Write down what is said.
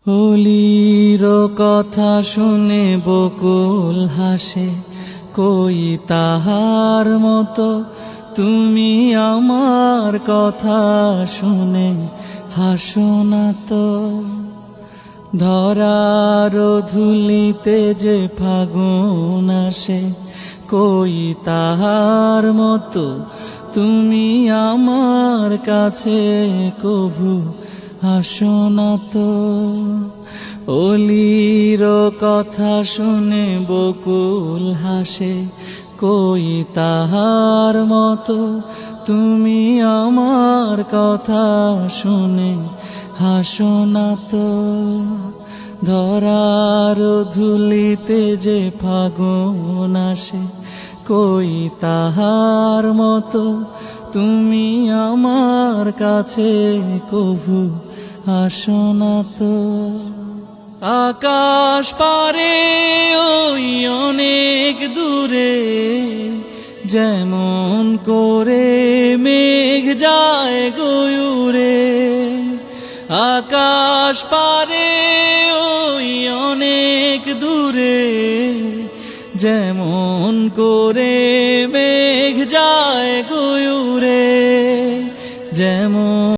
অলির কথা শুনে বকুল হাসে, কই তাহার মতো তুমি আমার কথা শুনে হাসো না তো। ধরার ধুলিতে যে ফাগুন আসে, কই তাহার মতো তুমি আমার কাছে কভু হাসো না তো। অলির কথা শুনে বকুল হাসে, কই তাহার মতো তুমি আমার কথা শুনে হাসো না তো। ধরার ধুলিতে যে ফাগুন আসে, কই তাহার মতো তুমি আমার কাছে কভু হাসো না তো। আকাশ পারে ওই অনেক দূরে, যেমন করে মেঘ যায় গয়ুরে। আকাশ পারে ওই অনেক দূরে, যেমন করে মেঘ যায় গয়ুরে। যেমন